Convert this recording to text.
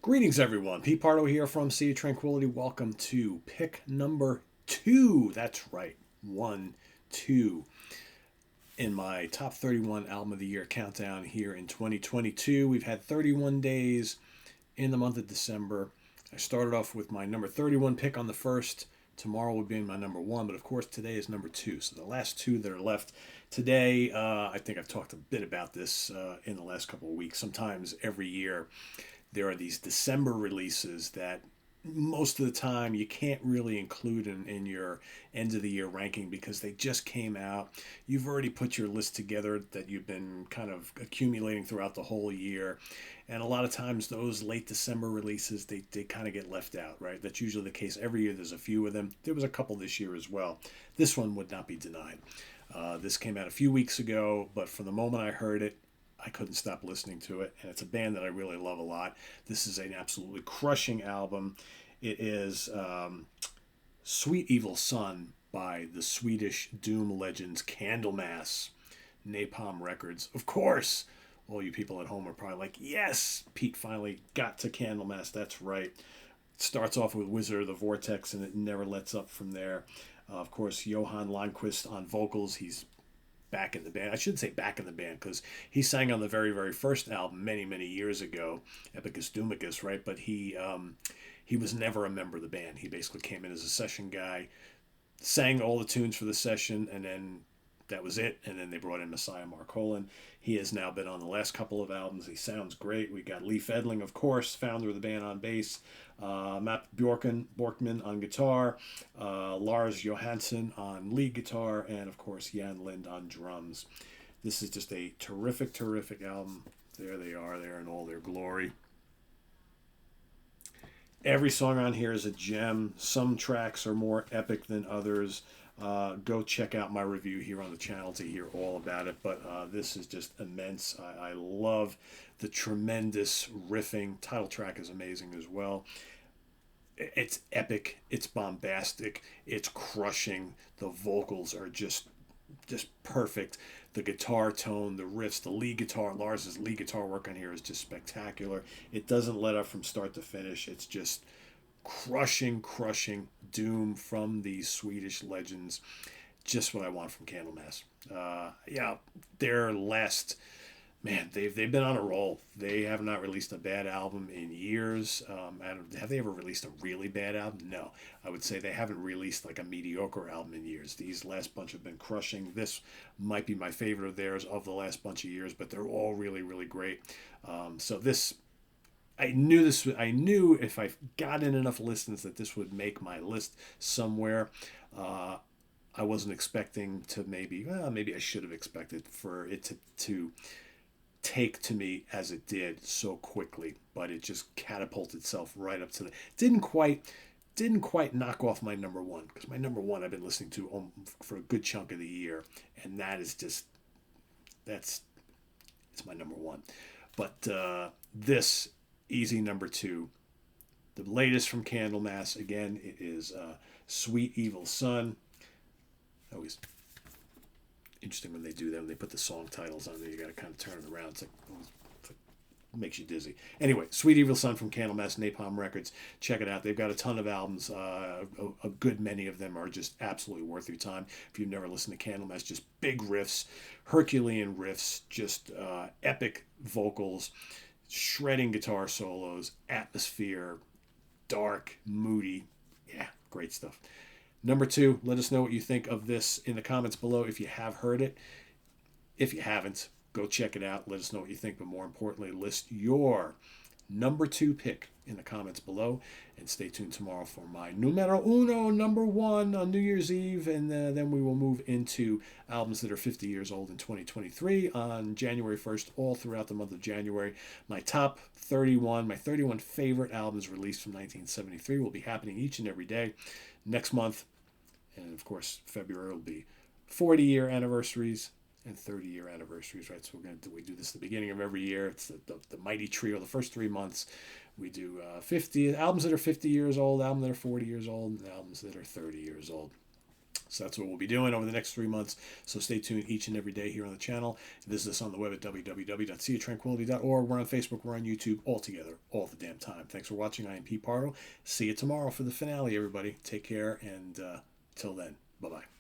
Greetings, everyone. Pete Pardo here from Sea of Tranquility. Welcome to pick number two. That's right, 1, 2 in my top 31 album of the year countdown here in 2022. We've had 31 days in the month of December. I started off with my number 31 pick on the first. Tomorrow will be my number one, but of course today is number two. So the last two that are left today, I think I've talked a bit about this in the last couple of weeks. Sometimes every year there are these December releases that most of the time you can't really include in your end of the year ranking because they just came out. You've already put your list together that you've been kind of accumulating throughout the whole year. And a lot of times those late December releases, they kind of get left out, right? That's usually the case every year. There's a few of them. There was a couple this year as well. This one would not be denied. This came out a few weeks ago, but from the moment I heard it, I couldn't stop listening to it, and it's a band that I really love a lot. This is an absolutely crushing album. It is Sweet Evil Son by the Swedish doom legends Candlemass, Napalm Records. Of course, all you people at home are probably like, yes, Pete finally got to Candlemass. That's right. It starts off with Wizard of the Vortex, and it never lets up from there. Of course, Johan Lundqvist on vocals. He's back in the band. I should say back in the band because he sang on the very, very first album many years ago, Epicus Doomicus, right? But he was never a member of the band. He basically came in as a session guy, sang all the tunes for the session, and then that was it. And then they brought in Messiah Marcolin. He has now been on the last couple of albums. He sounds great. We got Leif Edling, of course, founder of the band, on bass. Matt Borkman on guitar. Lars Johansson on lead guitar. And, of course, Jan Lind on drums. This is just a terrific album. There they are there in all their glory. Every song on here is a gem. Some tracks are more epic than others. Go check out my review here on the channel to hear all about it. But this is just immense. I love the tremendous riffing. Title track is amazing as well. It's epic. It's bombastic. It's crushing. The vocals are just perfect. The guitar tone, the riffs, the lead guitar, Lars's lead guitar work on here is just spectacular. It doesn't let up from start to finish. It's just crushing doom from these Swedish legends. Just what I want from Candlemass. Yeah, their last, man, they've been on a roll. They have not released a bad album in years. Have they ever released a really bad album? No. I would say they haven't released like a mediocre album in years. These last bunch have been crushing. This might be my favorite of theirs of the last bunch of years, but they're all really great. So this, I knew if I got in enough listens that this would make my list somewhere. I wasn't expecting to maybe I should have expected for it to take to me as it did so quickly, but it just catapulted itself right up to the didn't quite knock off my number one, because my number one I've been listening to for a good chunk of the year, and that is just it's my number one. But this easy number two, the latest from Candlemass. Again, it is Sweet Evil Son. Always interesting when they do that, when they put the song titles on there. You got to kind of turn it around. It's like it makes you dizzy. Anyway, Sweet Evil Son from Candlemass, Napalm Records. Check it out. They've got a ton of albums. A good many of them are just absolutely worth your time. If you've never listened to Candlemass, just big riffs, Herculean riffs, just epic vocals, shredding guitar solos, atmosphere, dark, moody. Yeah, great stuff. Number two, let us know what you think of this in the comments below if you have heard it. If you haven't, go check it out. Let us know what you think, but more importantly, list your number two pick in the comments below, and stay tuned tomorrow for my numero uno, number one, on New Year's Eve, and then we will move into albums that are 50 years old in 2023 on January 1st, all throughout the month of January. My top 31, my 31 favorite albums released from 1973 will be happening each and every day. Next month, and of course February, will be 40-year anniversaries and 30-year anniversaries, right? So we do this at the beginning of every year. It's the mighty trio. The first 3 months we do 50 albums that are 50 years old, albums that are 40 years old, and albums that are 30 years old. So that's what we'll be doing over the next 3 months. So stay tuned each and every day here on the channel. Visit us on the web at www.seatranquility.org. We're on Facebook. We're on YouTube. All together, all the damn time. Thanks for watching. I am Pete Pardo. See you tomorrow for the finale, everybody. Take care, and till then, bye-bye.